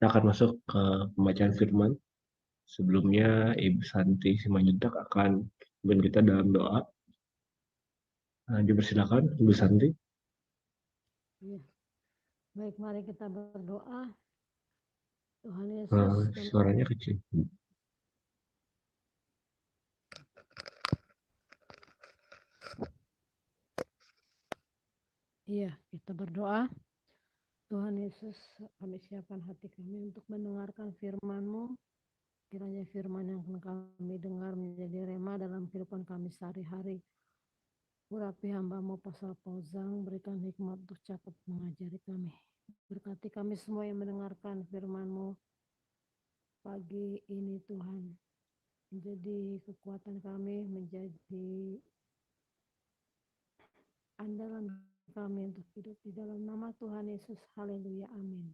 Kita akan masuk ke pembacaan firman. Sebelumnya, Ibu Santi Simanjuntak akan memimpin kita dalam doa. Dipersilakan, Ibu Santi. Ya. Baik, mari kita berdoa. Tuhan Yesus, Suaranya kecil. Iya, kita berdoa. Tuhan Yesus, kami siapkan hati kami untuk mendengarkan firman-Mu. Kiranya firman yang akan kami dengar menjadi rema dalam kehidupan kami sehari-hari. Urapi hamba-Mu Pastor Pauzang, berikan hikmat untuk cakap mengajari kami. Berkati kami semua yang mendengarkan firman-Mu pagi ini Tuhan. Menjadi kekuatan kami, menjadi andalan kami untuk hidup di dalam nama Tuhan Yesus. Haleluya, amin.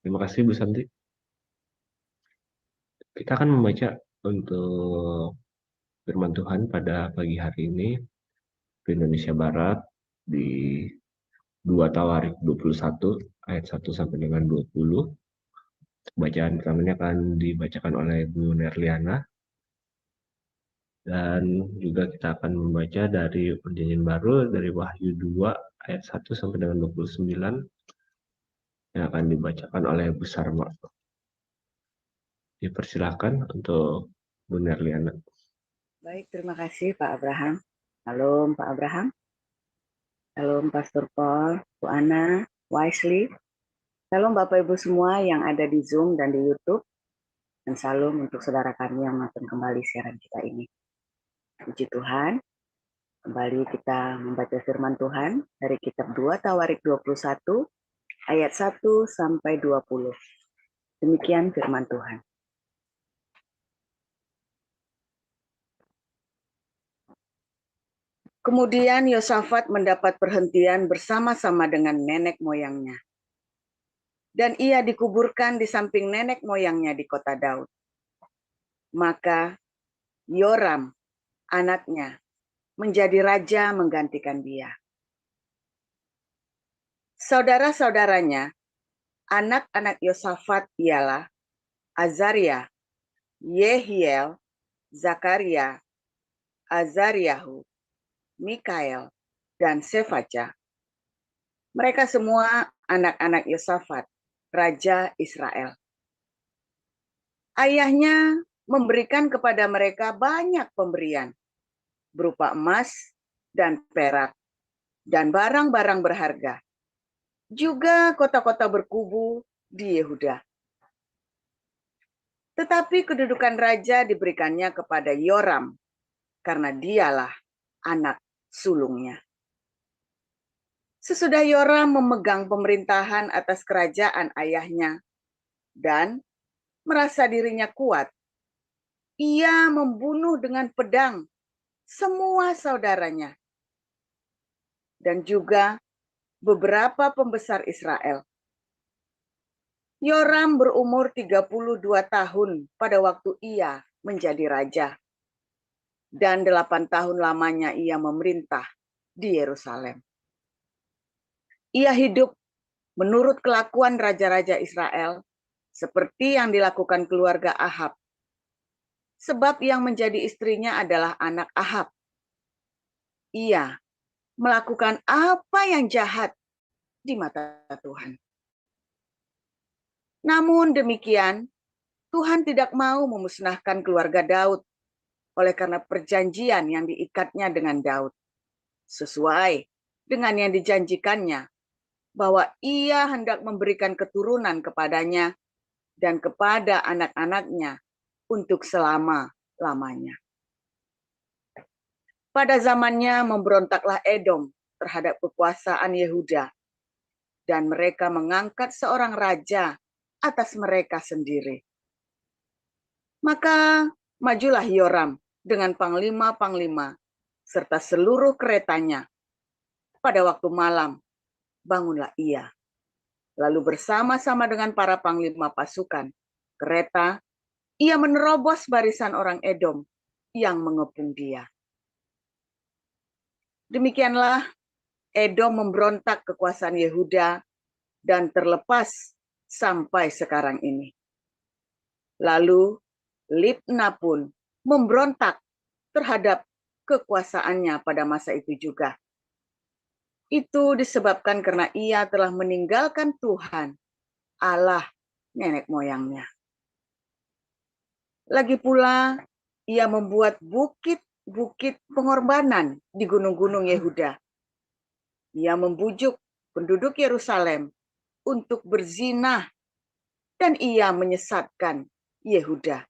Terima kasih, Bu Santi. Kita akan membaca untuk firman Tuhan pada pagi hari ini di Indonesia Barat di 2 Tawarik 21 ayat 1 sampai dengan 20. Bacaan kami akan dibacakan oleh Bu Nerliana. Dan juga kita akan membaca dari Perjanjian Baru dari Wahyu 2 ayat 1 sampai dengan 29 yang akan dibacakan oleh Bu Sarma. Dipersilakan untuk Bu Nerliana. Baik, terima kasih Pak Abraham. Shalom Pak Abraham. Shalom Pastor Paul, Bu Ana, Wisely. Shalom Bapak Ibu semua yang ada di Zoom dan di YouTube. Dan shalom untuk saudara kami yang menonton kembali siaran kita ini. Puji Tuhan. Kembali kita membaca firman Tuhan dari kitab 2 Tawarik 21 ayat 1 sampai 20. Demikian firman Tuhan. Kemudian Yosafat mendapat perhentian bersama-sama dengan nenek moyangnya. Dan ia dikuburkan di samping nenek moyangnya di kota Daud. Maka Yoram, anaknya, menjadi raja menggantikan dia. Saudara-saudaranya, anak-anak Yosafat ialah Azaria, Yehiel, Zakaria, Azariahu, Mikael, dan Sefaja. Mereka semua anak-anak Yosafat, Raja Israel. Ayahnya memberikan kepada mereka banyak pemberian, berupa emas dan perak, dan barang-barang berharga. Juga kota-kota berkubu di Yehuda. Tetapi kedudukan raja diberikannya kepada Yoram, karena dialah anak sulungnya. Sesudah Yoram memegang pemerintahan atas kerajaan ayahnya dan merasa dirinya kuat, ia membunuh dengan pedang semua saudaranya dan juga beberapa pembesar Israel. Yoram berumur 32 tahun pada waktu ia menjadi raja. Dan 8 tahun lamanya ia memerintah di Yerusalem. Ia hidup menurut kelakuan raja-raja Israel seperti yang dilakukan keluarga Ahab. Sebab yang menjadi istrinya adalah anak Ahab. Ia melakukan apa yang jahat di mata Tuhan. Namun demikian, Tuhan tidak mau memusnahkan keluarga Daud oleh karena perjanjian yang diikatnya dengan Daud. Sesuai dengan yang dijanjikannya, bahwa ia hendak memberikan keturunan kepadanya dan kepada anak-anaknya untuk selama-lamanya. Pada zamannya memberontaklah Edom terhadap kekuasaan Yehuda, dan mereka mengangkat seorang raja atas mereka sendiri. Maka majulah Yoram dengan panglima-panglima serta seluruh keretanya. Pada waktu malam, bangunlah ia. Lalu bersama-sama dengan para panglima pasukan kereta, ia menerobos barisan orang Edom yang mengepung dia. Demikianlah Edom memberontak kekuasaan Yehuda dan terlepas sampai sekarang ini. Lalu Libna pun memberontak terhadap kekuasaannya pada masa itu juga. Itu disebabkan karena ia telah meninggalkan Tuhan, Allah nenek moyangnya. Lagi pula, ia membuat bukit-bukit pengorbanan di gunung-gunung Yehuda. Ia membujuk penduduk Yerusalem untuk berzinah dan ia menyesatkan Yehuda.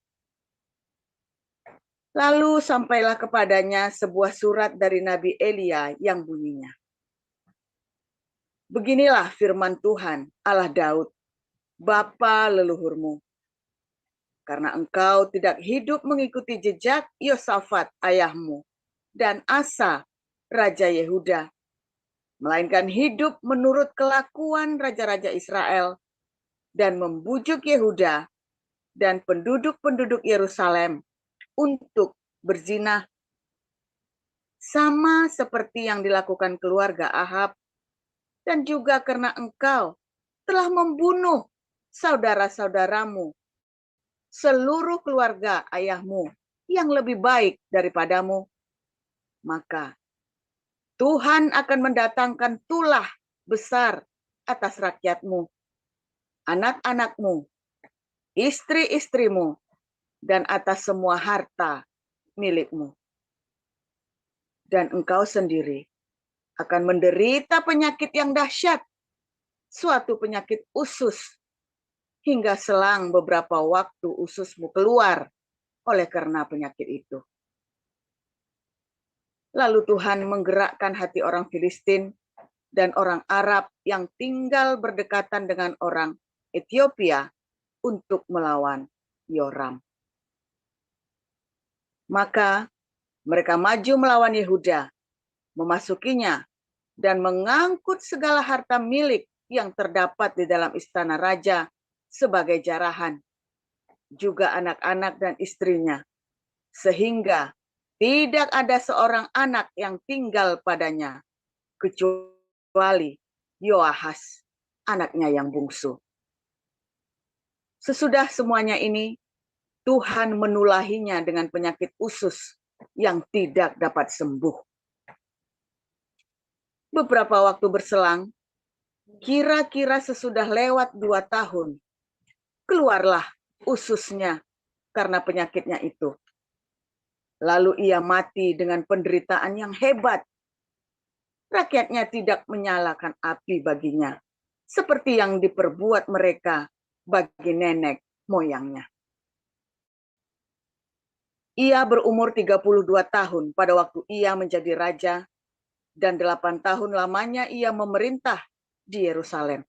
Lalu sampailah kepadanya sebuah surat dari Nabi Elia yang bunyinya, beginilah firman Tuhan Allah Daud, bapa leluhurmu. Karena engkau tidak hidup mengikuti jejak Yosafat ayahmu dan Asa raja Yehuda, melainkan hidup menurut kelakuan raja-raja Israel dan membujuk Yehuda dan penduduk-penduduk Yerusalem untuk berzinah, sama seperti yang dilakukan keluarga Ahab, dan juga karena engkau telah membunuh saudara-saudaramu, seluruh keluarga ayahmu yang lebih baik daripadamu, maka Tuhan akan mendatangkan tulah besar atas rakyatmu, anak-anakmu, istri-istrimu, dan atas semua harta milikmu. Dan engkau sendiri akan menderita penyakit yang dahsyat, suatu penyakit usus, hingga selang beberapa waktu ususmu keluar oleh karena penyakit itu. Lalu Tuhan menggerakkan hati orang Filistin dan orang Arab yang tinggal berdekatan dengan orang Ethiopia untuk melawan Yoram. Maka mereka maju melawan Yehuda, memasukinya, dan mengangkut segala harta milik yang terdapat di dalam istana raja sebagai jarahan, juga anak-anak dan istrinya, sehingga tidak ada seorang anak yang tinggal padanya, kecuali Yoahas, anaknya yang bungsu. Sesudah semuanya ini, Tuhan menulahinya dengan penyakit usus yang tidak dapat sembuh. Beberapa waktu berselang, kira-kira sesudah lewat 2 tahun, keluarlah ususnya karena penyakitnya itu. Lalu ia mati dengan penderitaan yang hebat. Rakyatnya tidak menyalakan api baginya, seperti yang diperbuat mereka bagi nenek moyangnya. Ia berumur 32 tahun pada waktu ia menjadi raja, dan 8 tahun lamanya ia memerintah di Yerusalem.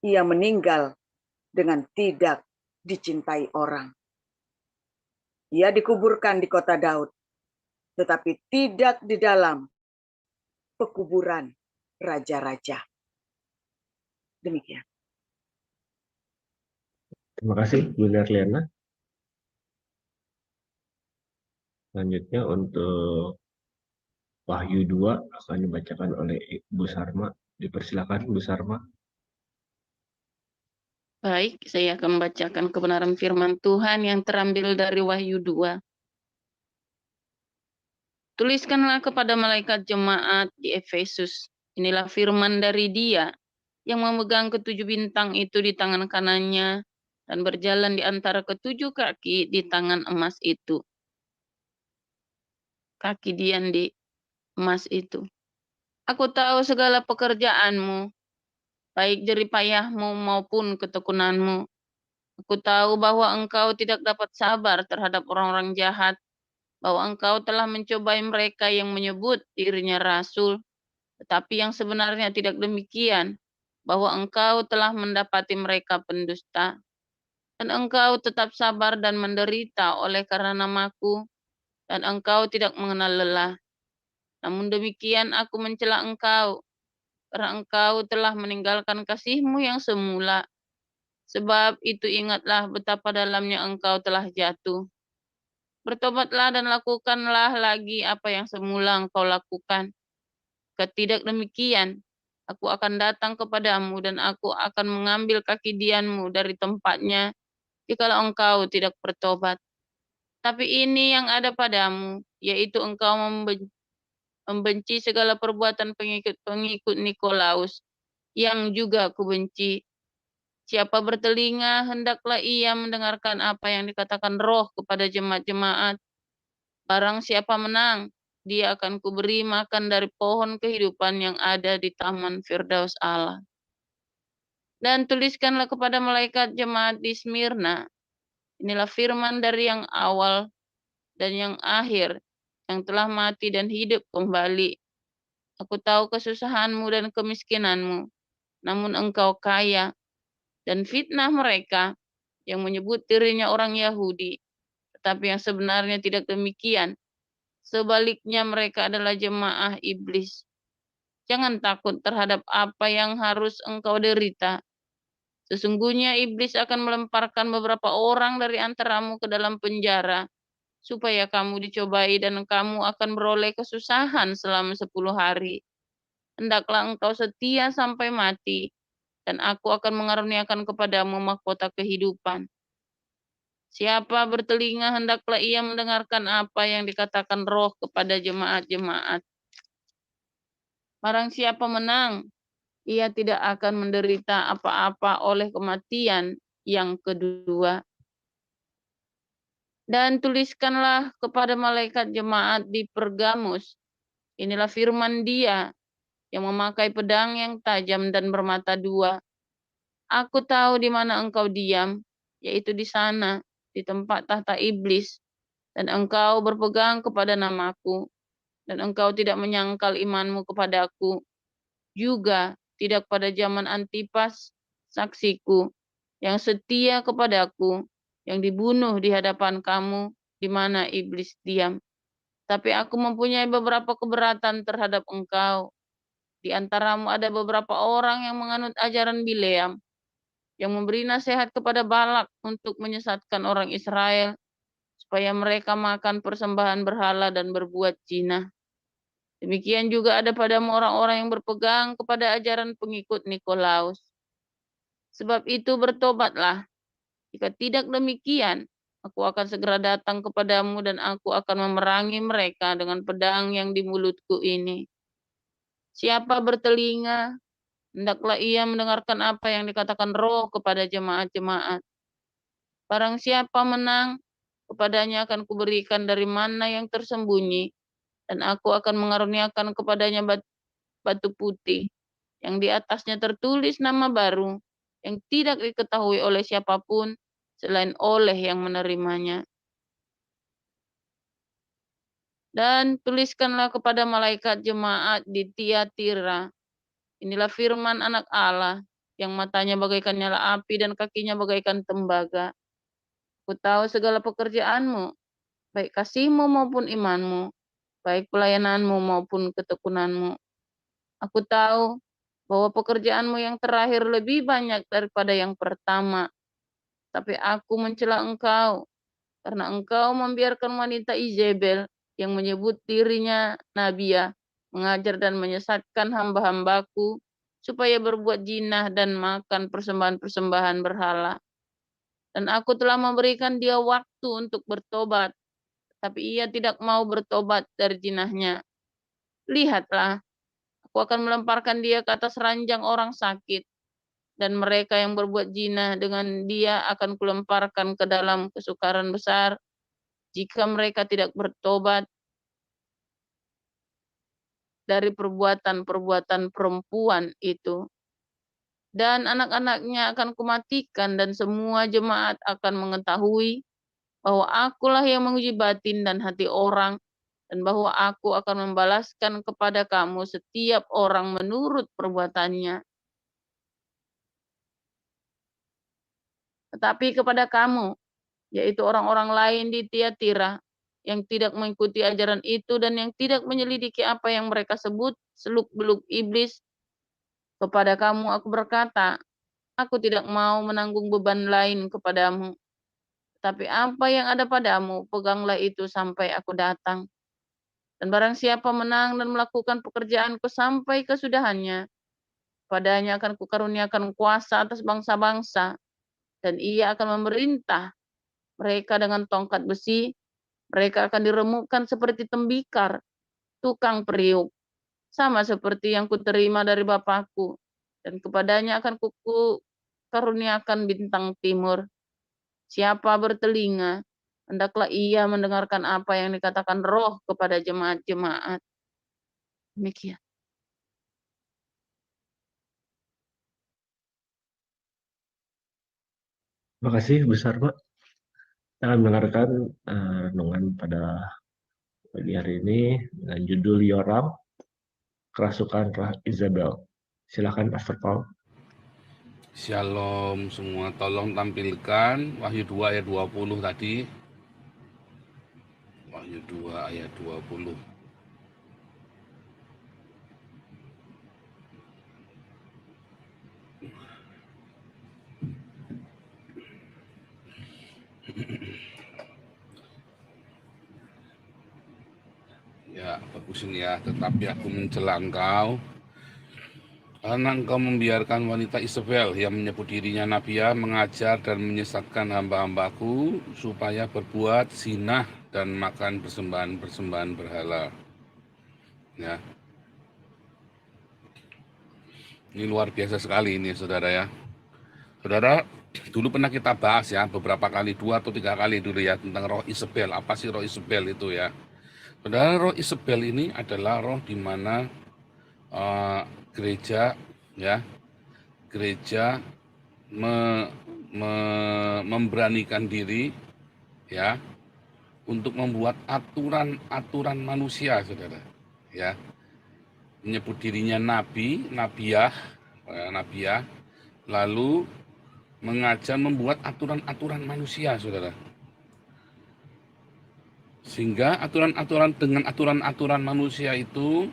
Ia meninggal dengan tidak dicintai orang. Ia dikuburkan di kota Daud, tetapi tidak di dalam pekuburan raja-raja. Demikian. Terima kasih, Bu Darliana. Selanjutnya untuk Wahyu 2 akan dibacakan oleh Bu Sarma. Dipersilakan Bu Sarma. Baik, saya akan membacakan kebenaran firman Tuhan yang terambil dari Wahyu 2. Tuliskanlah kepada malaikat jemaat di Efesus, inilah firman dari Dia yang memegang ketujuh bintang itu di tangan kanannya dan berjalan di antara ketujuh kaki di tangan emas itu. Kaki dian di emas itu. Aku tahu segala pekerjaanmu, baik jeripayahmu maupun ketekunanmu. Aku tahu bahwa engkau tidak dapat sabar terhadap orang-orang jahat, bahwa engkau telah mencobai mereka yang menyebut dirinya rasul, tetapi yang sebenarnya tidak demikian, bahwa engkau telah mendapati mereka pendusta, dan engkau tetap sabar dan menderita oleh karena namaku, dan engkau tidak mengenal lelah. Namun demikian aku mencela engkau, karena engkau telah meninggalkan kasihmu yang semula. Sebab itu ingatlah betapa dalamnya engkau telah jatuh. Bertobatlah dan lakukanlah lagi apa yang semula engkau lakukan. Ketidak demikian, Aku akan datang kepadamu dan aku akan mengambil kaki dianmu dari tempatnya jikalau engkau tidak bertobat. Tapi ini yang ada padamu, yaitu engkau membenci segala perbuatan pengikut-pengikut Nikolaus, yang juga kubenci. Siapa bertelinga, hendaklah ia mendengarkan apa yang dikatakan Roh kepada jemaat-jemaat. Barang siapa menang, dia akan kuberi makan dari pohon kehidupan yang ada di taman Firdaus Allah. Dan tuliskanlah kepada malaikat jemaat di Smyrna, inilah firman dari yang awal dan yang akhir, yang telah mati dan hidup kembali. Aku tahu kesusahanmu dan kemiskinanmu, namun engkau kaya, dan fitnah mereka yang menyebut dirinya orang Yahudi, tetapi yang sebenarnya tidak demikian. Sebaliknya mereka adalah jemaah iblis. Jangan takut terhadap apa yang harus engkau derita. Sesungguhnya iblis akan melemparkan beberapa orang dari antaramu ke dalam penjara, supaya kamu dicobai dan kamu akan beroleh kesusahan selama 10 hari. Hendaklah engkau setia sampai mati, dan aku akan mengaruniakan kepadamu mahkota kehidupan. Siapa bertelinga, hendaklah ia mendengarkan apa yang dikatakan Roh kepada jemaat-jemaat. Barang siapa menang, ia tidak akan menderita apa-apa oleh kematian yang kedua. Dan tuliskanlah kepada malaikat jemaat di Pergamus, inilah firman Dia yang memakai pedang yang tajam dan bermata dua. Aku tahu di mana engkau diam, yaitu di sana, di tempat tahta iblis, dan engkau berpegang kepada namaku, dan engkau tidak menyangkal imanmu kepadaku, juga tidak pada zaman Antipas, saksiku, yang setia kepadaku, yang dibunuh di hadapan kamu, di mana iblis diam. Tapi aku mempunyai beberapa keberatan terhadap engkau. Di antaramu ada beberapa orang yang menganut ajaran Bileam, yang memberi nasihat kepada Balak untuk menyesatkan orang Israel, supaya mereka makan persembahan berhala dan berbuat zina. Demikian juga ada padamu orang-orang yang berpegang kepada ajaran pengikut Nikolaus. Sebab itu bertobatlah. Jika tidak demikian, aku akan segera datang kepadamu dan aku akan memerangi mereka dengan pedang yang di mulutku ini. Siapa bertelinga, hendaklah ia mendengarkan apa yang dikatakan Roh kepada jemaat-jemaat. Barang siapa menang, kepadanya akan kuberikan dari mana yang tersembunyi, dan aku akan mengaruniakan kepadanya batu putih, yang di atasnya tertulis nama baru, yang tidak diketahui oleh siapapun, selain oleh yang menerimanya. Dan tuliskanlah kepada malaikat jemaat di Tiatira, inilah firman anak Allah, yang matanya bagaikan nyala api dan kakinya bagaikan tembaga. Aku tahu segala pekerjaanmu, baik kasihmu maupun imanmu, baik pelayananmu maupun ketekunanmu. Aku tahu bahwa pekerjaanmu yang terakhir lebih banyak daripada yang pertama. Tapi aku mencela engkau, karena engkau membiarkan wanita Izebel yang menyebut dirinya Nabiah, mengajar dan menyesatkan hamba-hambaku, supaya berbuat jinah dan makan persembahan-persembahan berhala. Dan aku telah memberikan dia waktu untuk bertobat, tapi ia tidak mau bertobat dari jinahnya. Lihatlah, aku akan melemparkan dia ke atas ranjang orang sakit, dan mereka yang berbuat zina dengan dia akan kulemparkan ke dalam kesukaran besar, jika mereka tidak bertobat dari perbuatan-perbuatan perempuan itu. Dan anak-anaknya akan kumatikan, dan semua jemaat akan mengetahui bahwa akulah yang menguji batin dan hati orang, dan bahwa aku akan membalaskan kepada kamu setiap orang menurut perbuatannya. Tetapi kepada kamu, yaitu orang-orang lain di Tiatira, yang tidak mengikuti ajaran itu dan yang tidak menyelidiki apa yang mereka sebut seluk-beluk iblis, kepada kamu aku berkata, aku tidak mau menanggung beban lain kepadamu. Tapi apa yang ada padamu, peganglah itu sampai aku datang. Dan barang siapa menang dan melakukan pekerjaanku sampai kesudahannya, Kepadanya akan kukaruniakan kuasa atas bangsa-bangsa, dan ia akan memerintah mereka dengan tongkat besi. Mereka akan diremukkan seperti tembikar, tukang periuk, sama seperti yang kuterima dari Bapakku. Dan kepadanya akan karuniakan bintang timur. Siapa bertelinga, hendaklah ia mendengarkan apa yang dikatakan Roh kepada jemaat-jemaat. Demikian. Terima kasih besar Pak. Kita akan mendengarkan renungan pada pagi hari ini dengan judul Yoram, Kerasukan Roh Isabel. Silakan Pastor Paul. Shalom semua, tolong tampilkan Wahyu 2 ayat 20 tadi. Wahyu 2 ayat 20. Ya, bagus ini ya. Tetapi aku mencela engkau, karena engkau membiarkan wanita Isabel yang menyebut dirinya Nabiah mengajar dan menyesatkan hamba-hambaku supaya berbuat zina dan makan persembahan-persembahan berhala. Ya. Ini luar biasa sekali ini, saudara ya. Saudara, dulu pernah kita bahas ya, beberapa kali, 2 atau 3 kali dulu ya, tentang roh Isabel. Apa sih roh Isabel itu ya? Saudara, roh Isabel ini adalah roh di mana gereja ya, gereja memberanikan diri ya untuk membuat aturan-aturan manusia, saudara ya, menyebut dirinya nabiah, lalu mengajar membuat aturan-aturan manusia, saudara, sehingga dengan aturan-aturan manusia itu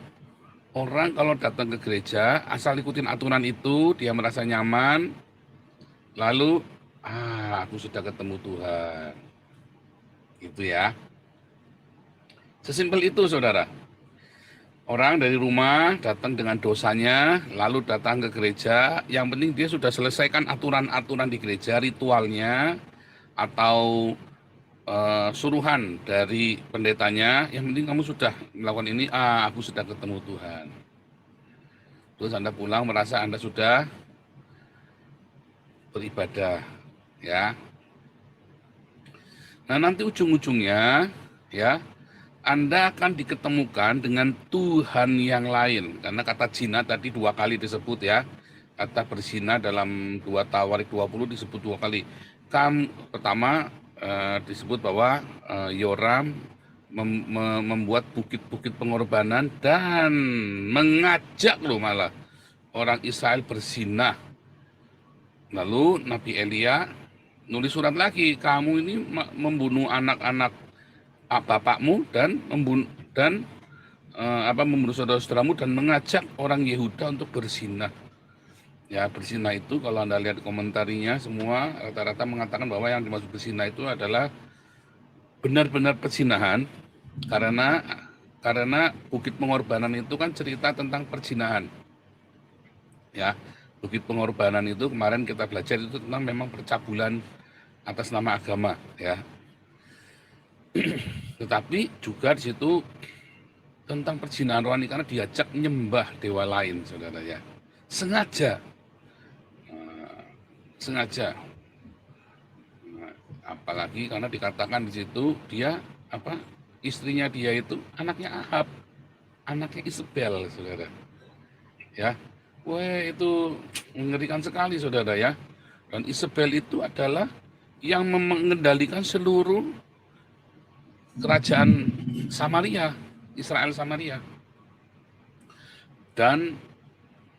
orang kalau datang ke gereja asal ikutin aturan itu dia merasa nyaman, lalu aku sudah ketemu Tuhan, gitu ya. Sesimpel itu, saudara. Orang dari rumah datang dengan dosanya, lalu datang ke gereja. Yang penting dia sudah selesaikan aturan-aturan di gereja, ritualnya, atau suruhan dari pendetanya. Yang penting kamu sudah melakukan ini, aku sudah ketemu Tuhan. Terus Anda pulang merasa Anda sudah beribadah, ya. Nah, nanti ujung-ujungnya, ya, Anda akan diketemukan dengan Tuhan yang lain. Karena kata zina tadi 2 kali disebut ya. Kata berzina dalam 2 Tawarik 20 disebut 2 kali. Pertama disebut bahwa Yoram membuat bukit-bukit pengorbanan dan mengajak malah orang Israel berzina. Lalu Nabi Elia nulis surat lagi, kamu ini membunuh anak-anak bapakmu dan membunuh saudara-saudaramu dan mengajak orang Yehuda untuk berzina. Ya, berzina itu kalau Anda lihat komentarinya semua rata-rata mengatakan bahwa yang dimaksud berzina itu adalah benar-benar perzinahan, karena bukit pengorbanan itu kan cerita tentang perzinahan. Ya, bukit pengorbanan itu kemarin kita belajar itu tentang memang percabulan atas nama agama, ya. Tetapi juga di situ tentang perzinahan rohani karena diajak menyembah dewa lain, saudara ya. Sengaja. Apalagi karena dikatakan di situ dia istrinya dia itu anaknya Ahab, anaknya Isabel, saudara. Ya. Wah, itu mengerikan sekali, saudara ya. Dan Isabel itu adalah yang mengendalikan seluruh kerajaan Samaria, Israel Samaria, dan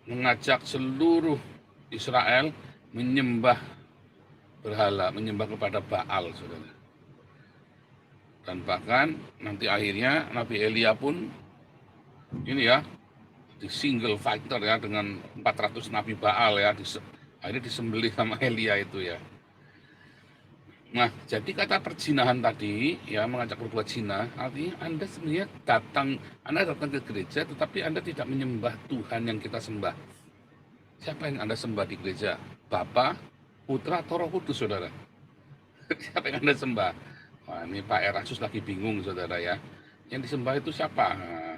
mengajak seluruh Israel menyembah berhala, menyembah kepada Baal, saudara. Dan bahkan nanti akhirnya Nabi Elia pun ini ya, di single fighter ya dengan 400 Nabi Baal ya, akhirnya disembelih sama Elia itu ya. Nah, jadi kata perzinahan tadi, ya mengajak berbuat zina, artinya Anda sebenarnya datang ke gereja, tetapi Anda tidak menyembah Tuhan yang kita sembah. Siapa yang Anda sembah di gereja? Bapa, Putra, atau Roh Kudus, saudara? Siapa yang Anda sembah? Wah, ini Pak Erasmus lagi bingung, saudara ya. Yang disembah itu siapa? Nah,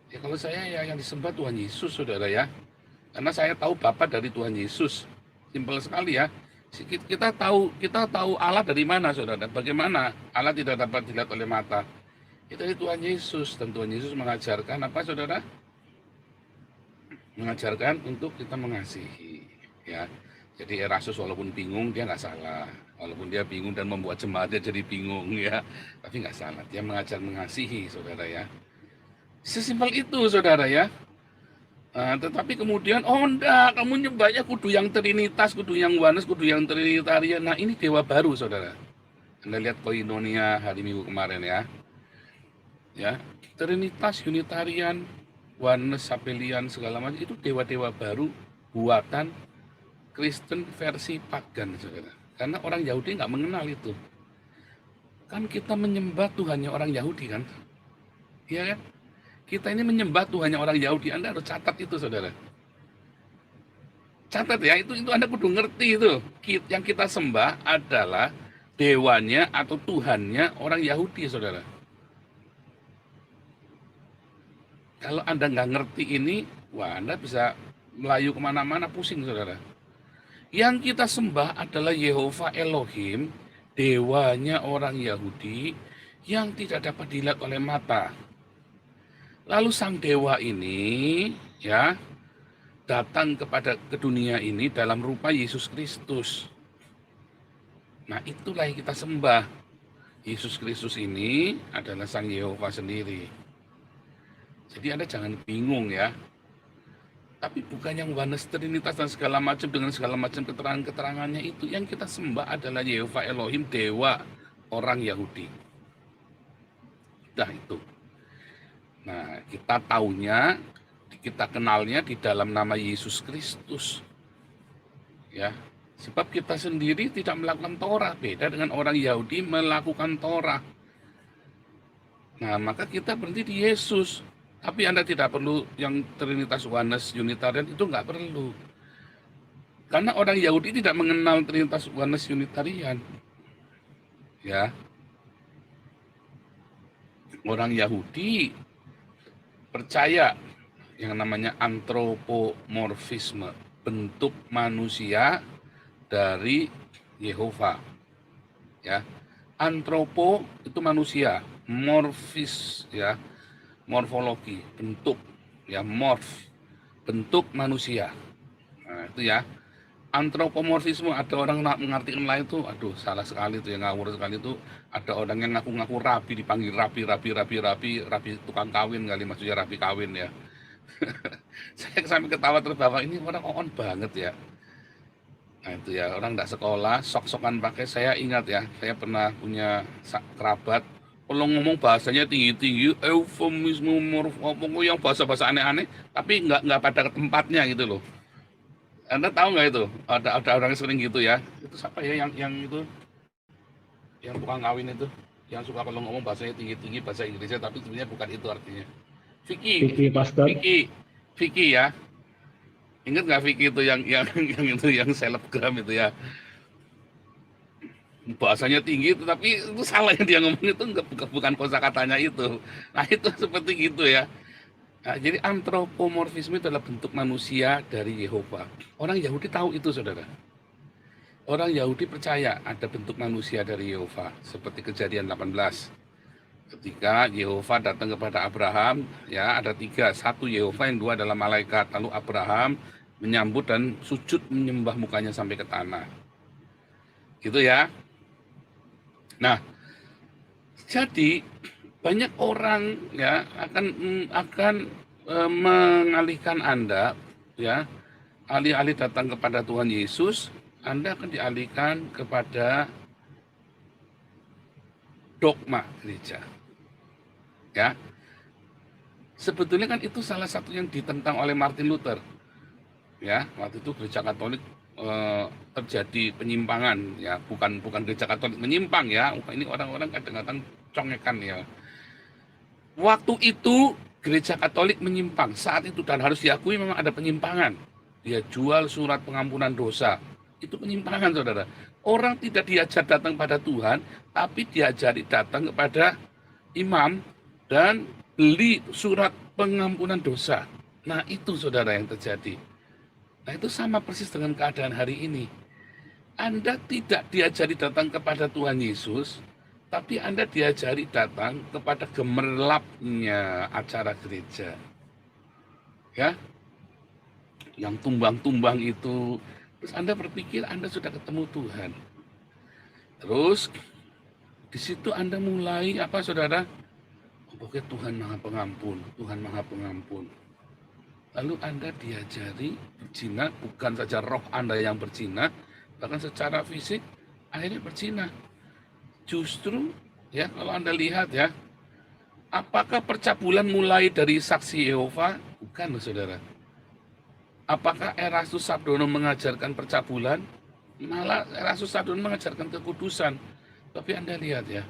ya kalau saya ya yang disembah Tuhan Yesus, saudara ya. Karena saya tahu Bapa dari Tuhan Yesus. Simpel sekali ya. Kita tahu Allah dari mana, saudara? Bagaimana Allah tidak dapat dilihat oleh mata? Itu dari Tuhan Yesus, dan Tuhan Yesus mengajarkan apa, saudara? Mengajarkan untuk kita mengasihi, ya. Jadi Erasmus walaupun bingung dia nggak salah, walaupun dia bingung dan membuat jemaatnya jadi bingung ya, tapi nggak salah. Dia mengajar mengasihi, saudara ya. Sesimpel itu, saudara ya. Tetapi kemudian, oh enggak, kamu nyembahnya kudu yang Trinitas, kudu yang Oneness, kudu yang Trinitarian. Nah ini dewa baru, saudara. Anda lihat Koinonia hari Minggu kemarin ya. Ya, Trinitas, Unitarian, Oneness, Sapelian, segala macam itu dewa-dewa baru buatan Kristen versi pagan, saudara. Karena orang Yahudi nggak mengenal itu. Kan kita menyembah Tuhannya orang Yahudi kan? Iya kan? Kita ini menyembah Tuhannya orang Yahudi. Anda harus catat itu, saudara. Catat ya, itu Anda kudu ngerti itu. Yang kita sembah adalah dewanya atau Tuhannya orang Yahudi, saudara. Kalau Anda nggak ngerti ini, wah Anda bisa melayu kemana-mana, pusing, saudara. Yang kita sembah adalah Yehova Elohim, dewanya orang Yahudi, yang tidak dapat dilihat oleh mata. Lalu sang dewa ini, ya, datang ke dunia ini dalam rupa Yesus Kristus. Nah, itulah yang kita sembah. Yesus Kristus ini adalah sang Yehova sendiri. Jadi Anda jangan bingung ya. Tapi bukan yang Oneness, Trinitas dan segala macam dengan segala macam keterangan-keterangannya itu. Yang kita sembah adalah Yehova Elohim, dewa orang Yahudi. Dah itu. Nah, kita taunya, kita kenalnya di dalam nama Yesus Kristus. Ya. Sebab kita sendiri tidak melakukan Torah, beda dengan orang Yahudi melakukan Torah. Nah, maka kita berhenti di Yesus. Tapi Anda tidak perlu yang Trinitas, Oneness, Unitarian, itu nggak perlu. Karena orang Yahudi tidak mengenal Trinitas, Oneness, Unitarian. Ya. Orang Yahudi percaya yang namanya antropomorfisme, bentuk manusia dari Yehova. Ya. Antropo itu manusia, morfis ya. Morfologi, bentuk ya, morf, bentuk manusia. Nah, itu ya. Antropomorfisme, ada orang mengartikan lain itu, aduh salah sekali itu, yang ngawur sekali itu. Ada orang yang ngaku-ngaku rabi, dipanggil rabi tukang kawin kali, maksudnya rabi kawin ya. Saya sampai ketawa terbawa, ini orang on banget ya. Nah itu ya, orang tidak sekolah, sok-sokan pakai. Saya ingat ya, saya pernah punya kerabat, kalau ngomong bahasanya tinggi-tinggi, eufemisme, pokoknya yang bahasa-bahasa aneh-aneh, tapi nggak pada tempatnya gitu loh. Anda tahu nggak itu? Ada orang yang sering gitu ya. Itu siapa ya yang itu? Yang tukang kawin itu, yang suka kalau ngomong bahasanya tinggi-tinggi bahasa Inggrisnya, tapi sebenarnya bukan itu artinya. Vicky, Pastor. Vicky ya. Ingat nggak Vicky itu yang itu yang selebgram itu ya? Bahasanya tinggi, tapi itu salah yang dia ngomong itu bukan kosakatanya itu. Nah itu seperti gitu ya. Nah, jadi antropomorfisme itu adalah bentuk manusia dari Yehova. Orang Yahudi tahu itu, saudara. Orang Yahudi percaya ada bentuk manusia dari Yehova, seperti Kejadian 18. Ketika Yehova datang kepada Abraham, ya ada 3, 1 Yehova, yang 2 adalah malaikat. Lalu Abraham menyambut dan sujud menyembah mukanya sampai ke tanah. Gitu ya. Nah, jadi banyak orang ya akan mengalihkan Anda ya, alih-alih datang kepada Tuhan Yesus, Anda akan dialihkan kepada dogma gereja. Ya. Sebetulnya kan itu salah satu yang ditentang oleh Martin Luther. Ya, waktu itu gereja Katolik terjadi penyimpangan ya, bukan gereja Katolik menyimpang ya. Ini orang-orang kadang-kadang congekan ya. Waktu itu gereja Katolik menyimpang saat itu, dan harus diakui memang ada penyimpangan dia jual surat pengampunan dosa. Itu penyimpangan, saudara. Orang tidak diajar datang pada Tuhan, tapi diajari datang kepada imam dan beli surat pengampunan dosa. Nah, itu saudara yang terjadi. Nah, itu sama persis dengan keadaan hari ini. Anda tidak diajari datang kepada Tuhan Yesus, tapi Anda diajari datang kepada gemerlapnya acara gereja. Ya, yang tumbang-tumbang itu. Terus Anda berpikir Anda sudah ketemu Tuhan. Terus di situ Anda mulai apa, saudara? Oke, Tuhan Maha Pengampun, Tuhan Maha Pengampun. Lalu Anda diajari berzina, bukan saja roh Anda yang berzina, bahkan secara fisik akhirnya berzina. Justru ya, kalau Anda lihat ya, apakah percabulan mulai dari saksi Yehova? Bukan, saudara. Apakah Erastus Sabdono mengajarkan percabulan? Malah Erastus Sabdono mengajarkan kekudusan. Tapi Anda lihat ya,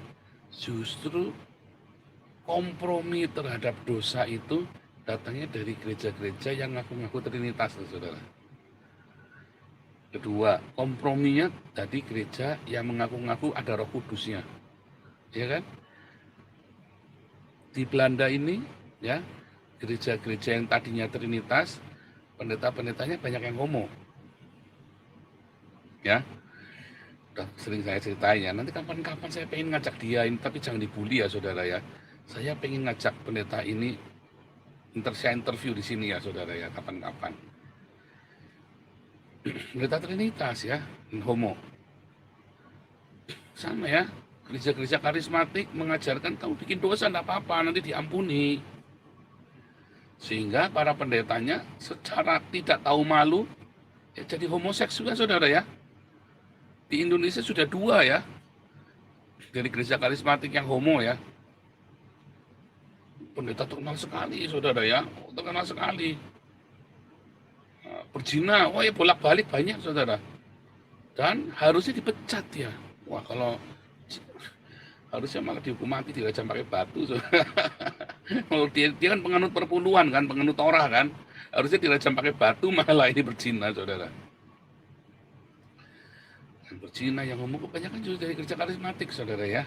justru kompromi terhadap dosa itu datangnya dari gereja-gereja yang ngaku-ngaku Trinitas, saudara. Kedua, komprominya dari gereja yang mengaku-ngaku ada Roh Kudusnya, ya kan? Di Belanda ini, ya, gereja-gereja yang tadinya Trinitas, pendeta-pendetanya banyak yang homo, ya. Udah sering saya ceritain ya. Nanti kapan-kapan saya pengen ngajak dia ini, tapi jangan dibully ya, saudara ya. Saya pengen ngajak pendeta ini, saya interview di sini ya, saudara ya, kapan-kapan. Pendeta Trinitas ya, homo. Sama ya, gereja-gereja karismatik mengajarkan kamu bikin dosa enggak apa-apa, nanti diampuni. Sehingga para pendetanya secara tidak tahu malu ya jadi homoseksual, saudara ya. Di Indonesia sudah 2 ya, dari gereja karismatik yang homo ya. Pendeta terkenal sekali, saudara ya, terkenal sekali. Berzina, wah ya bolak-balik banyak, saudara. Dan harusnya dipecat ya. Wah, kalau harusnya malah dihukum mati, dirajam pakai batu, saudara. Kalau dia kan penganut perpuluhan kan, penganut Torah kan, harusnya dirajam pakai batu, malah ini berzina, saudara. Yang berzina, yang homo kebanyakan juga dari gereja karismatik, saudara ya.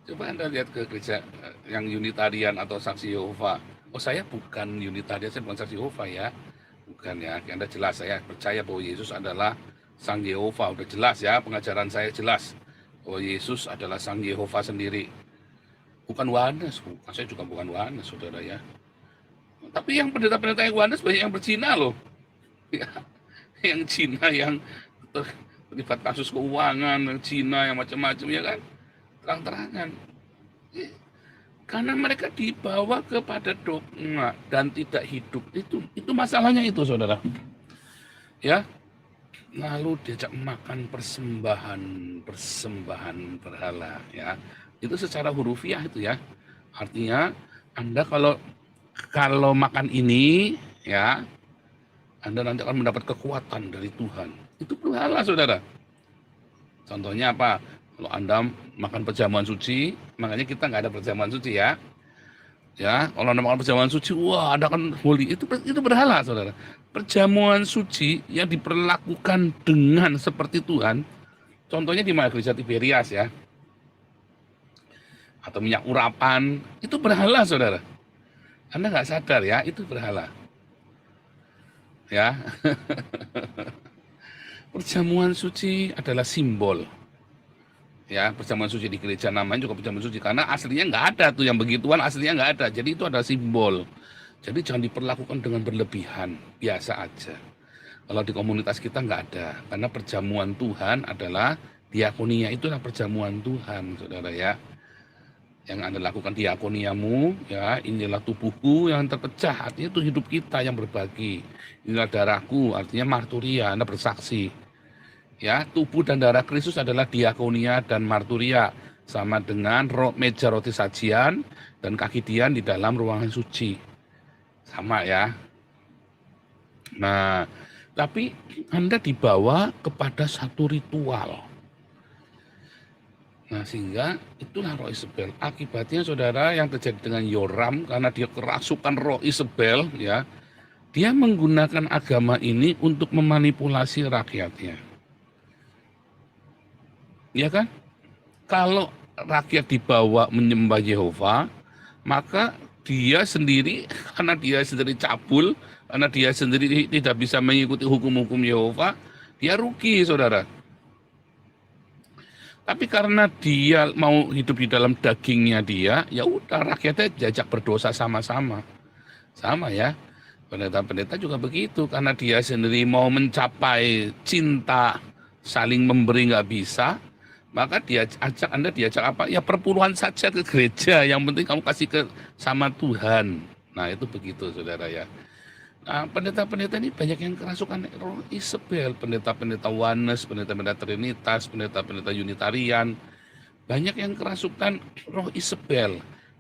Coba Anda lihat ke gereja yang Unitarian atau Saksi Yehova. Oh, saya bukan Unitarian, saya bukan Saksi Yehova ya. Bukan ya, Anda jelas, saya percaya bahwa Yesus adalah Sang Yehova. Udah jelas ya, pengajaran saya jelas bahwa Yesus adalah Sang Yehova sendiri. Bukan Yohanes, saya juga bukan Yohanes, saudara ya. Tapi yang pendeta-pendeta yang Yohanes banyak yang berzina loh. Ya, yang Cina, yang terlibat kasus keuangan, yang Cina, yang macam-macam ya kan. Terang-terangan. Karena mereka dibawa kepada dogma dan tidak hidup. Itu masalahnya itu, saudara. Ya. Lalu diajak makan persembahan berhala ya. Itu secara hurufiah itu ya. Artinya Anda kalau makan ini ya, Anda nanti akan mendapat kekuatan dari Tuhan. Itu berhala, saudara. Contohnya apa? Kalau Anda makan perjamuan suci, makanya kita nggak ada perjamuan suci ya. Ya, kalau Anda makan perjamuan suci, wah Anda akan holy. Itu berhala, saudara. Perjamuan suci yang diperlakukan dengan seperti Tuhan, contohnya di gereja Tiberias ya, atau minyak urapan, itu berhala, saudara. Anda nggak sadar ya, itu berhala. Ya, perjamuan suci adalah simbol. Ya, perjamuan suci di gereja namanya juga perjamuan suci karena aslinya nggak ada tuh yang begituan, aslinya nggak ada. Jadi itu adalah simbol. Jadi jangan diperlakukan dengan berlebihan, biasa aja. Kalau di komunitas kita nggak ada, karena perjamuan Tuhan adalah diakonia, itulah perjamuan Tuhan, saudara ya. Yang Anda lakukan diakoniamu, ya, inilah tubuhku yang terpecah, artinya itu hidup kita yang berbagi. Inilah darahku, artinya marturia, Anda bersaksi. Ya, tubuh dan darah Kristus adalah diakonia dan marturia, sama dengan meja roti sajian dan kaki dian di dalam ruangan suci. Sama ya. Nah, tapi Anda dibawa kepada satu ritual. Nah, sehingga itulah roh Isabel. Akibatnya, saudara, yang terjadi dengan Yoram, karena dia kerasukan roh Isabel, ya, Dia menggunakan agama ini untuk memanipulasi rakyatnya. Ya kan? Kalau rakyat dibawa menyembah Yehova, maka dia sendiri, karena dia sendiri cabul, karena dia sendiri tidak bisa mengikuti hukum-hukum Yehova, dia rugi, saudara. Tapi karena dia mau hidup di dalam dagingnya dia, ya udah rakyatnya diajak berdosa sama-sama. Sama ya. Pendeta-pendeta juga begitu, karena dia sendiri mau mencapai cinta, saling memberi nggak bisa, maka Anda diajak apa? Ya perpuluhan saja ke gereja, yang penting kamu kasih ke sama Tuhan. Nah itu begitu saudara ya. Nah, pendeta-pendeta ini banyak yang kerasukan roh Isabel, pendeta-pendeta Oneness, pendeta-pendeta Trinitas, pendeta-pendeta Unitarian, banyak yang kerasukan roh Isabel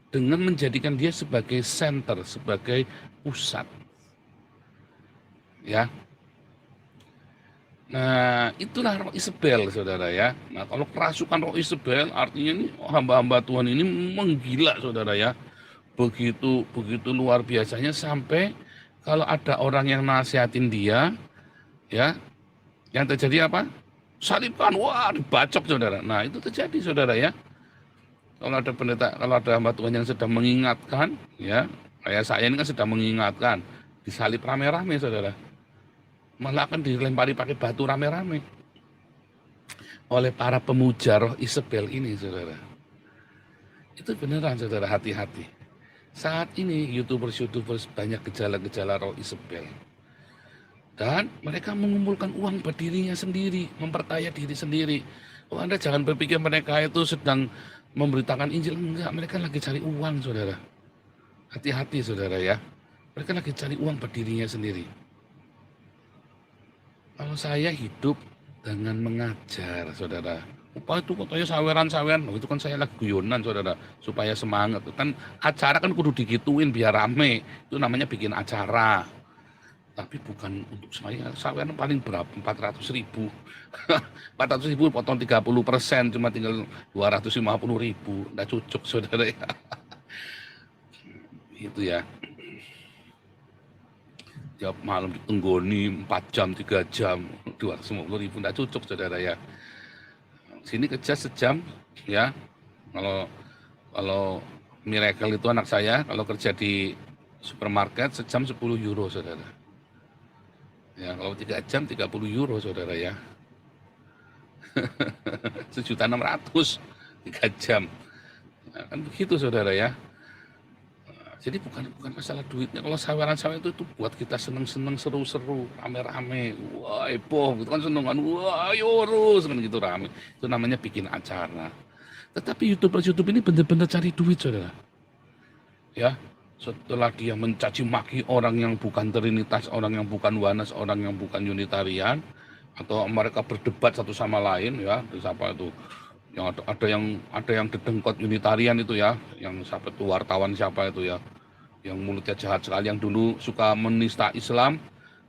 dengan menjadikan dia sebagai center, sebagai pusat. Ya. Nah, itulah roh Isabel, saudara ya. Nah, kalau kerasukan roh Isabel, artinya ini hamba-hamba Tuhan ini menggila, saudara ya. Begitu luar biasanya sampai kalau ada orang yang nasihatin dia, ya, yang terjadi apa? Salibkan, wah, dibacok, saudara. Nah, itu terjadi, saudara ya. Kalau ada pendeta, kalau ada hamba Tuhan yang sedang mengingatkan, ya, kayak saya ini kan sedang mengingatkan, disalib rame-rame, saudara. Malah akan dilempari pakai batu rame-rame oleh para pemuja roh Isabel ini, saudara. Itu beneran, saudara, hati-hati. Saat ini YouTubers banyak gejala-gejala roh Isabel. Dan mereka mengumpulkan uang buat dirinya sendiri, memperkaya diri sendiri. Oh, Anda jangan berpikir mereka itu sedang memberitakan Injil. Enggak, mereka lagi cari uang, saudara. Hati-hati, saudara ya. Mereka lagi cari uang buat dirinya sendiri. Kalau saya hidup dengan mengajar, saudara. Apa itu katanya saweran-saweran, itu kan saya lagi guyonan, saudara, supaya semangat. Kan acara kan kudu digituin biar rame, itu namanya bikin acara. Tapi bukan untuk saya, saweran paling berapa? 400.000. 400.000 potong 30%, cuma tinggal 250.000. Nggak cocok, saudara ya. Itu ya. Tiap malam ditenggoni 4 jam, 3 jam, 250.000, nggak cocok, saudara ya. Sini kerja sejam, ya. Kalau Miracle itu anak saya, kalau kerja di supermarket sejam 10 euro, saudara. Ya, kalau 3 jam 30 euro, saudara ya. 1.600.000 3 jam. Nah, kan begitu, saudara ya. Jadi bukan masalah duitnya. Kalau saweran-saweran itu buat kita seneng-seneng, seru-seru, rame-rame, wah heboh, gitu kan seneng kan, wah yorus kan gitu rame. Itu namanya bikin acara. Tetapi YouTubers ini benar-benar cari duit, saudara. Ya, setelah dia mencaci maki orang yang bukan Trinitas, orang yang bukan Oneness, orang yang bukan Unitarian, atau mereka berdebat satu sama lain, ya, siapa itu? Yang ada yang dedengkot Unitarian itu ya, yang siapa itu wartawan siapa itu ya, yang mulutnya jahat sekali, yang dulu suka menista Islam,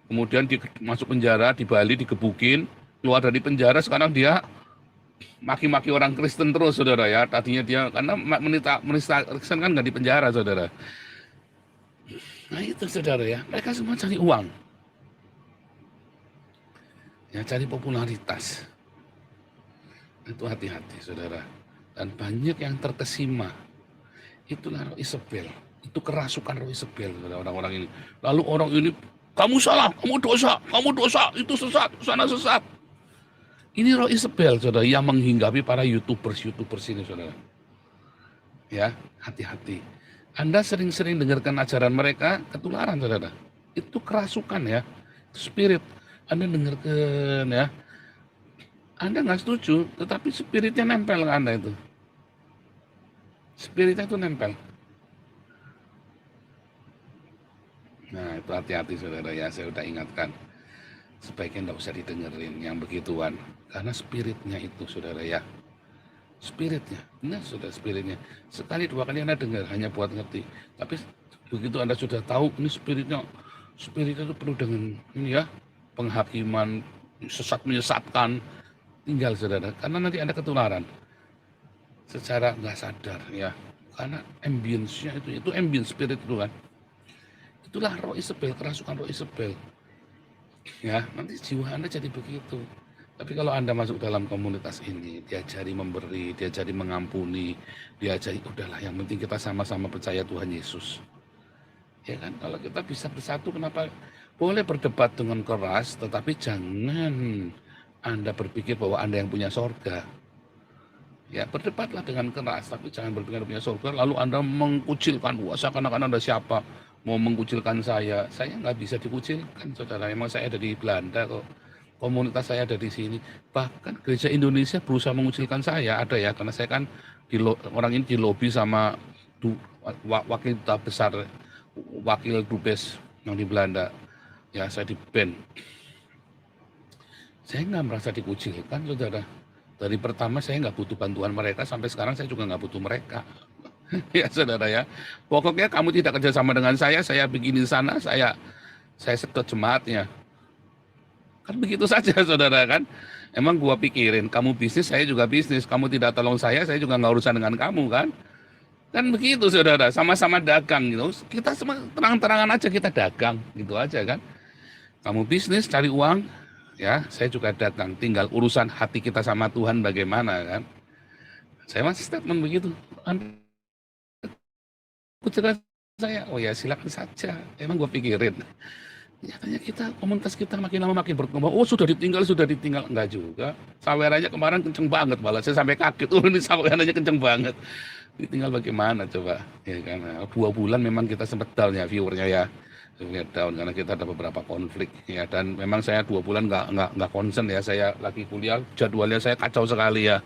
kemudian masuk penjara di Bali, digebukin, keluar dari penjara, sekarang dia maki-maki orang Kristen terus, saudara ya. Tadinya dia karena menista Kristen kan nggak di penjara, saudara. Nah itu, saudara ya, mereka semua cari uang, ya, cari popularitas. Itu hati-hati, saudara. Dan banyak yang terkesima. Itulah roh Isabel. Itu kerasukan roh Isabel, saudara, orang-orang ini. Lalu orang ini, kamu salah, kamu dosa, itu sesat, sana sesat. Ini roh Isabel, saudara, yang menghinggapi para YouTubers ini, saudara. Ya, hati-hati. Anda sering-sering dengarkan ajaran mereka, ketularan, saudara. Itu kerasukan ya, spirit. Anda dengarkan ya. Anda nggak setuju, tetapi spiritnya nempel ke Anda itu. Spiritnya itu nempel. Nah, itu hati-hati, saudara ya, saya udah ingatkan. Sebaiknya nggak usah didengerin yang begituan. Karena spiritnya itu, saudara ya. Spiritnya, benar, saudara, spiritnya. Sekali 2 kali Anda dengar, hanya buat ngerti. Tapi begitu Anda sudah tahu, ini spiritnya itu penuh dengan ini ya, penghakiman, menyesatkan, tinggal, saudara, karena nanti Anda ketularan secara nggak sadar ya, karena ambience-nya itu ambience spirit itu kan, Itulah roh Isabel, kerasukan roh Isabel. Ya, nanti jiwa Anda jadi begitu. Tapi kalau Anda masuk dalam komunitas ini, diajari memberi, diajari mengampuni, diajari, udahlah yang penting kita sama-sama percaya Tuhan Yesus. Ya kan, kalau kita bisa bersatu, kenapa? Boleh berdebat dengan keras, tetapi jangan Anda berpikir bahwa Anda yang punya sorga. Ya, berdebatlah dengan keras, tapi jangan berpikir punya sorga, lalu Anda mengkucilkan, wah seakan-akan Anda siapa, mau mengkucilkan saya nggak bisa dikucilkan, saudara. Emang saya ada di Belanda kok, komunitas saya ada di sini. Bahkan gereja Indonesia berusaha mengucilkan saya, ada ya, karena saya kan orang ini dilobi sama wakil duta besar, wakil dubes yang di Belanda. Ya, saya di-ban. Saya nggak merasa dikucilkan, saudara. Dari pertama saya nggak butuh bantuan mereka, sampai sekarang saya juga nggak butuh mereka. Ya, saudara ya. Pokoknya kamu tidak kerjasama dengan saya bikin di sana, saya sedot jemaatnya. Kan begitu saja, saudara kan. Emang gua pikirin, kamu bisnis, saya juga bisnis. Kamu tidak tolong saya juga nggak urusan dengan kamu kan. Kan begitu, saudara. Sama-sama dagang gitu. Kita terang-terangan aja kita dagang, gitu aja kan. Kamu bisnis, cari uang, ya, saya juga dagang. Tinggal urusan hati kita sama Tuhan bagaimana kan. Saya masih statement begitu. Kucilkan saya, oh ya silakan saja. Emang gue pikirin. Nyatanya komunitas kita makin lama makin berkembang. Oh sudah ditinggal. Enggak juga. Sawerannya kemarin kenceng banget malah. Saya sampai kaget. Oh ini sawerannya kenceng banget. Ditinggal bagaimana coba. Ya karena 2 bulan memang kita sempat down ya viewernya ya. Down karena kita ada beberapa konflik ya, dan memang saya 2 bulan nggak konsen ya, saya lagi kuliah, jadwalnya saya kacau sekali ya.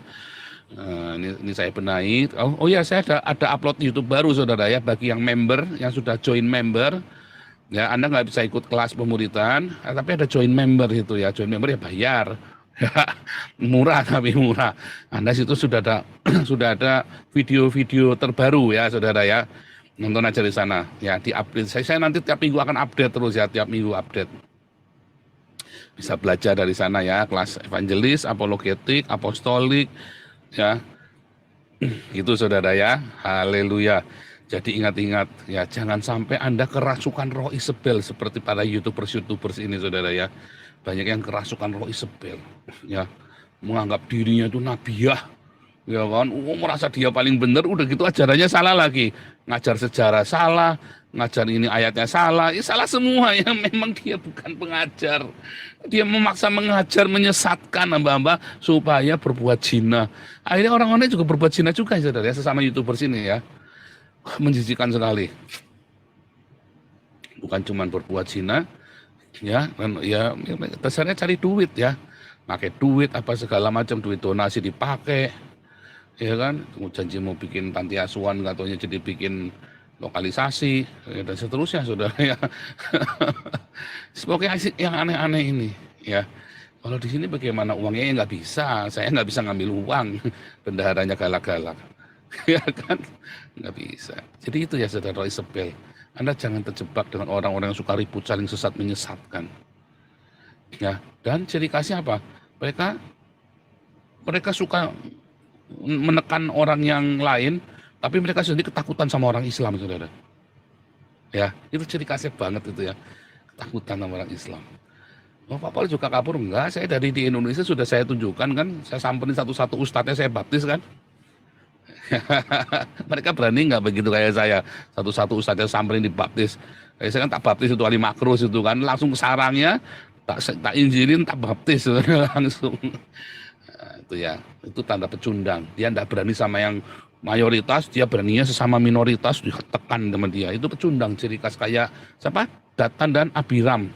Ini saya benahi. Oh ya, saya ada upload YouTube baru, saudara ya, bagi yang member, yang sudah join member ya. Anda nggak bisa ikut kelas pemuritan, tapi ada join member itu ya. Join member ya bayar murah, tapi murah. Anda situ sudah ada sudah ada video-video terbaru ya, saudara ya. Nonton aja di sana ya, di update. Saya nanti tiap minggu akan update terus ya, tiap minggu update. Bisa belajar dari sana ya, kelas evangelis, apologetik, apostolik ya. Itu saudara ya. Haleluya. Jadi ingat-ingat ya, jangan sampai Anda kerasukan roh Isabel seperti para YouTubers ini, saudara ya. Banyak yang kerasukan roh Isabel ya, menganggap dirinya itu nabiah. Ya kan, merasa dia paling benar, udah gitu ajarannya salah lagi. Ngajar sejarah salah, ngajar ini ayatnya salah, ya salah semua ya. Memang dia bukan pengajar. Dia memaksa mengajar, menyesatkan hamba-hamba supaya berbuat zina. Akhirnya orang-orang juga berbuat zina juga, saudara ya, sesama YouTubers ini ya. Menjijikan sekali. Bukan cuma berbuat zina, ya, dasarnya cari duit ya. Pakai duit apa segala macam, duit donasi dipakai. Ya kan, janji mau bikin panti asuhan, katanya jadi bikin lokalisasi ya, dan seterusnya, saudara ya. Pokoknya yang aneh-aneh ini ya. Kalau di sini bagaimana uangnya, ya nggak bisa, saya nggak bisa ngambil uang, bendaharanya galak-galak, ya kan, nggak bisa. Jadi itu ya, saudara Isabel, Anda jangan terjebak dengan orang-orang yang suka ribut, saling sesat, menyesatkan. Ya, dan ciri khasnya apa? Mereka suka menekan orang yang lain, tapi mereka sendiri ketakutan sama orang Islam, saudara. Ya, itu ciri khasnya banget itu ya, ketakutan sama orang Islam. Oh, Pak Paul juga kabur? Enggak, saya dari di Indonesia sudah saya tunjukkan kan, saya samperin satu-satu ustadznya, saya baptis kan. Mereka berani nggak begitu kayak saya, satu-satu ustadznya samperin dibaptis. Kayak saya kan tak baptis itu Ali Makrus itu kan, langsung ke sarangnya, tak injilin, tak baptis langsung. Itu ya, itu tanda pecundang. Dia tidak berani sama yang mayoritas, dia beraninya sesama minoritas, ditekan sama dia. Itu pecundang, ciri khas kayak siapa? Datan dan Abiram.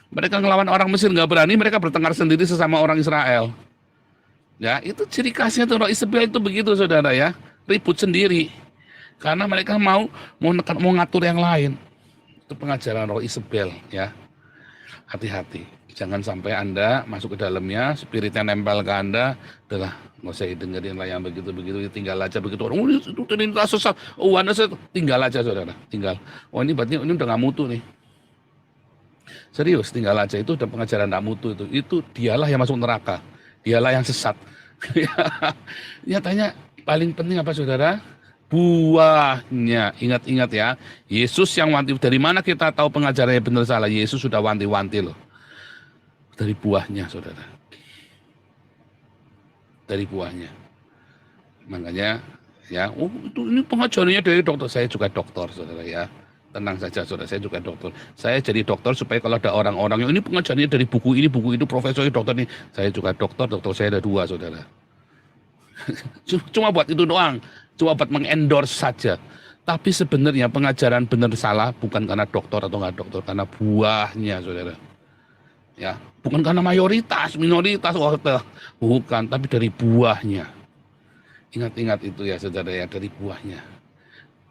Mereka ngelawan orang Mesir nggak berani, mereka bertengkar sendiri sesama orang Israel. Ya, itu ciri khasnya tuh roh Isabel itu begitu, saudara ya, ribut sendiri. Karena mereka mau ngatur yang lain. Itu pengajaran roh Isabel ya. Hati-hati. Jangan sampai Anda masuk ke dalamnya, spiritnya nempel ke Anda, udahlah, nggak usah dengerin lah yang begitu-begitu, tinggal aja begitu orang, itu Trinitas sesat, Anda tinggal aja, saudara, tinggal. Oh ini berarti ini udah nggak mutu nih. Serius, tinggal aja, itu udah pengajaran nggak mutu itu dialah yang masuk neraka, dialah yang sesat. Nyatanya paling penting apa, saudara? buahnya. Ingat-ingat ya, Yesus yang wanti. Dari mana kita tahu pengajarannya benar salah? Yesus sudah wanti-wanti loh. Dari buahnya, saudara. Dari buahnya. Makanya, ya, ini pengajarannya dari dokter. Saya juga dokter, saudara ya. Tenang saja, saudara. Saya juga dokter. Saya jadi dokter supaya kalau ada orang-orang yang ini pengajarannya dari buku ini, buku itu, profesor dokter ini. Saya juga dokter saya ada 2, saudara. Cuma buat itu doang. Cuma buat mengendorse saja. Tapi sebenarnya pengajaran benar salah bukan karena dokter atau nggak dokter, karena buahnya, saudara. Ya, bukan karena mayoritas, minoritas, bukan, tapi dari buahnya. Ingat-ingat itu ya, saudara ya, dari buahnya.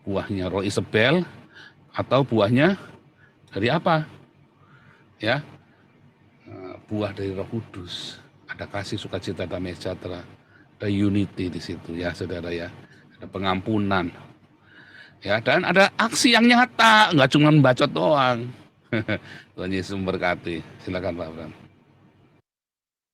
Buahnya Roh Isabel atau buahnya dari apa? Ya, buah dari Roh Kudus. Ada kasih, sukacita, damai sejahtera. Ada unity di situ ya, saudara ya. Ada pengampunan. Ya, dan ada aksi yang nyata, nggak cuma bacot doang. Tuhan Yesus memberkati. Silakan Pak Bram.